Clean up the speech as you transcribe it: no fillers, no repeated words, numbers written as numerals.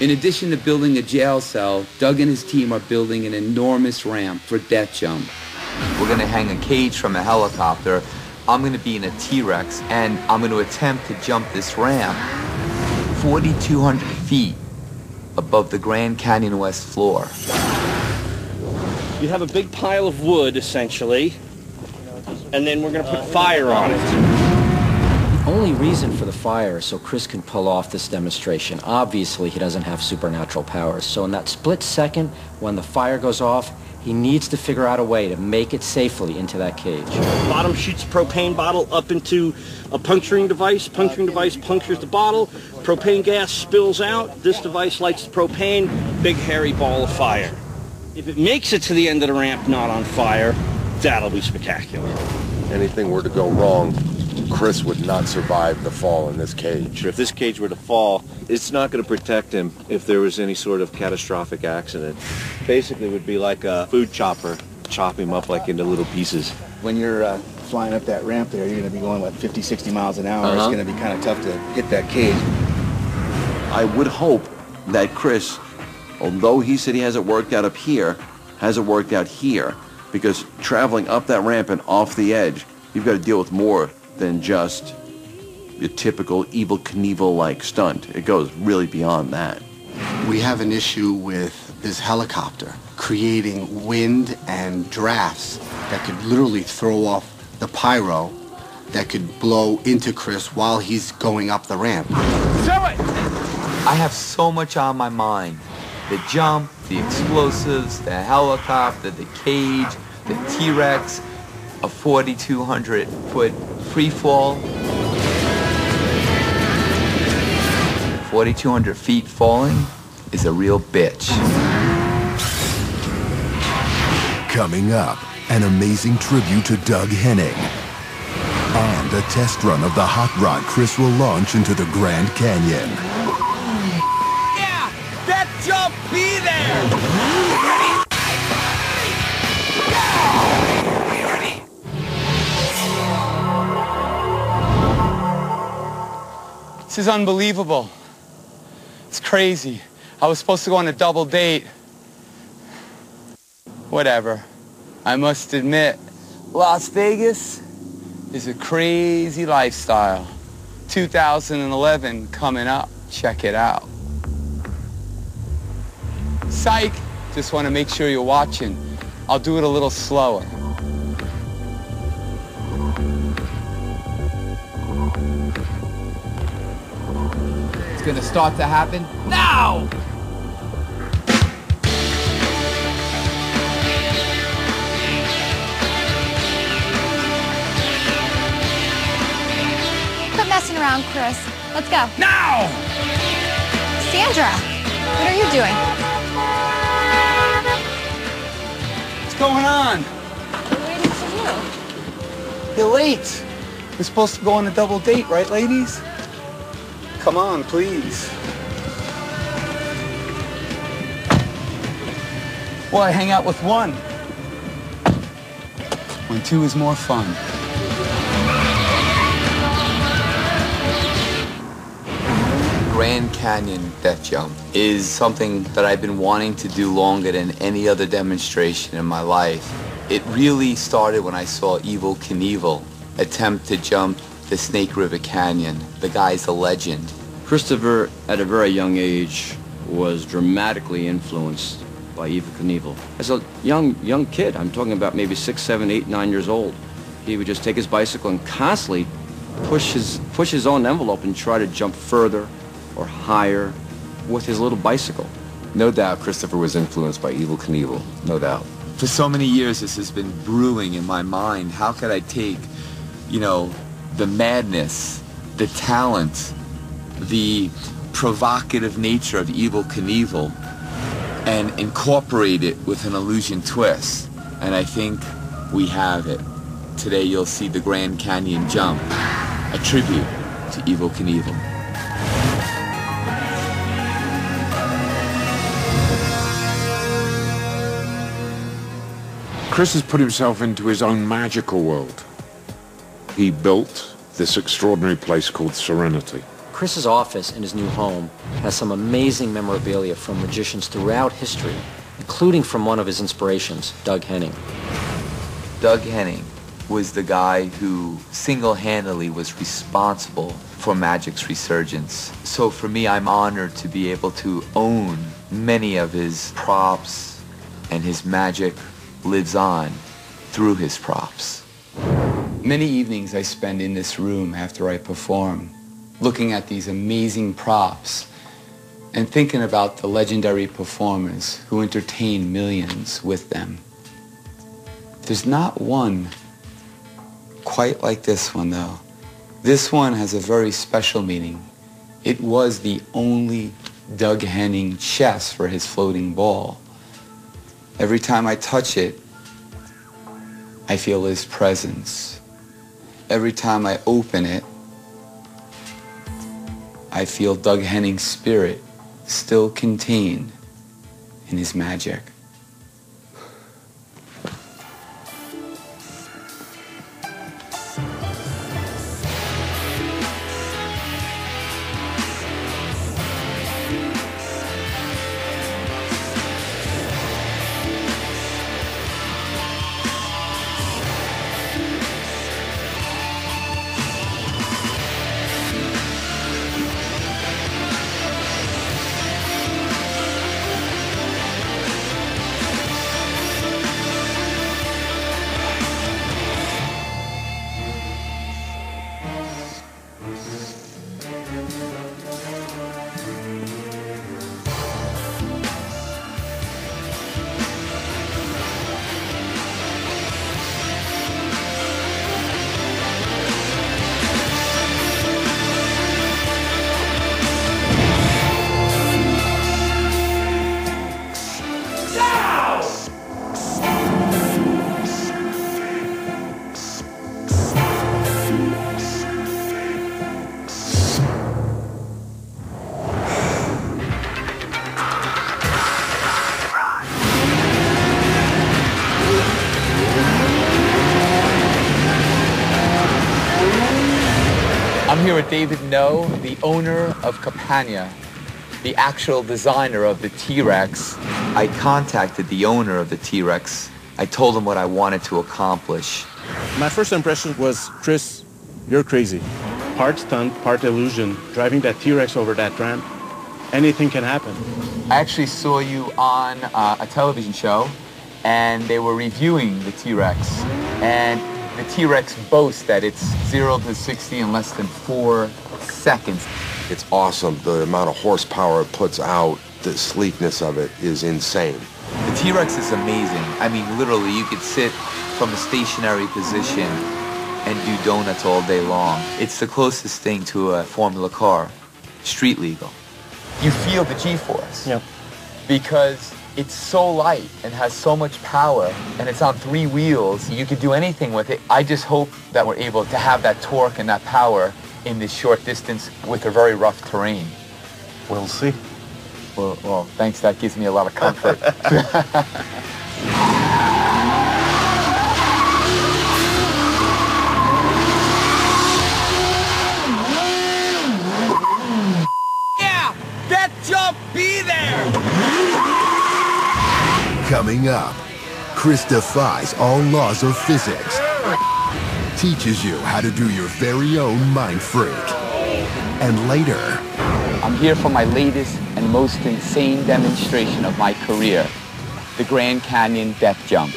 In addition to building a jail cell, Doug and his team are building an enormous ramp for death jump. We're going to hang a cage from a helicopter. I'm going to be in a T-Rex, and I'm going to attempt to jump this ramp 4,200 feet above the Grand Canyon West floor. You have a big pile of wood, essentially, and then we're going to put fire on it. The only reason for the fire is so Chris can pull off this demonstration. Obviously, he doesn't have supernatural powers, so in that split second, when the fire goes off, he needs to figure out a way to make it safely into that cage. Bottom shoots a propane bottle up into a puncturing device. Puncturing device punctures the bottle. Propane gas spills out. This device lights the propane. Big hairy ball of fire. If it makes it to the end of the ramp not on fire, that'll be spectacular. Anything were to go wrong, Chris would not survive the fall in this cage. If this cage were to fall, it's not going to protect him if there was any sort of catastrophic accident. Basically, it would be like a food chopper, chop him up like into little pieces. When you're flying up that ramp there, you're going to be going like 50, 60 miles an hour. It's going to be kind of tough to hit that cage. I would hope that Chris, although he said he has it worked out up here, has it worked out here, because traveling up that ramp and off the edge, you've got to deal with more than just a typical Evel Knievel-like stunt. It goes really beyond that. We have an issue with this helicopter creating wind and drafts that could literally throw off the pyro that could blow into Chris while he's going up the ramp. Do it! I have so much on my mind. The jump, the explosives, the helicopter, the cage, the T-Rex, a 4,200-foot free fall. 4,200 feet falling is a real bitch. Coming up, an amazing tribute to Doug Henning. And a test run of the hot rod Chris will launch into the Grand Canyon. Yeah! That jump be there! This is unbelievable. It's crazy. I was supposed to go on a double date. Whatever. I must admit, Las Vegas is a crazy lifestyle. 2011 coming up. Check it out. Psych. Just want to make sure you're watching. I'll do it a little slower. Gonna start to happen now! Quit messing around, Chris. Let's go. Now! Sandra, what are you doing? What's going on? We're waiting for you. You're late. We're supposed to go on a double date, right, ladies? Come on, please. Well, I hang out with one. When two is more fun. Grand Canyon death jump is something that I've been wanting to do longer than any other demonstration in my life. It really started when I saw Evel Knievel attempt to jump the Snake River Canyon. The guy's a legend. Christopher, at a very young age, was dramatically influenced by Evel Knievel. As a young kid, I'm talking about maybe 6, 7, 8, 9 years old, he would just take his bicycle and constantly push his own envelope and try to jump further or higher with his little bicycle. No doubt Christopher was influenced by Evel Knievel, no doubt. For so many years, this has been brewing in my mind. How could I take, the madness, the talent, the provocative nature of Evel Knievel and incorporate it with an illusion twist? And I think we have it. Today you'll see the Grand Canyon jump, a tribute to Evel Knievel. Chris has put himself into his own magical world. He built this extraordinary place called Serenity. Chris's office in his new home has some amazing memorabilia from magicians throughout history, including from one of his inspirations, Doug Henning. Doug Henning was the guy who single-handedly was responsible for magic's resurgence. So for me, I'm honored to be able to own many of his props, and his magic lives on through his props. Many evenings I spend in this room after I perform, looking at these amazing props and thinking about the legendary performers who entertain millions with them. There's not one quite like this one, though. This one has a very special meaning. It was the only Doug Henning chess for his floating ball. Every time I touch it, I feel his presence. Every time I open it, I feel Doug Henning's spirit still contained in his magic. I'm here with David No, the owner of Campania, the actual designer of the T-Rex. I contacted the owner of the T-Rex. I told him what I wanted to accomplish. My first impression was, Chris, you're crazy. Part stunt, part illusion, driving that T-Rex over that ramp. Anything can happen. I actually saw you on a television show, and they were reviewing the T-Rex. And the T-Rex boasts that it's 0 to 60 in less than 4 seconds. It's awesome. The amount of horsepower it puts out, the sleekness of it is insane. The T-Rex is amazing. I mean, literally, you could sit from a stationary position and do donuts all day long. It's the closest thing to a Formula car, street legal. You feel the G-force. Yep. Because it's so light and has so much power, and it's on 3 wheels. You could do anything with it. I just hope that we're able to have that torque and that power in this short distance with a very rough terrain. We'll see. Well, thanks. That gives me a lot of comfort. Yeah! That jump, be there! Coming up, Chris defies all laws of physics, teaches you how to do your very own Mindfreak, and later, I'm here for my latest and most insane demonstration of my career, the Grand Canyon death jump.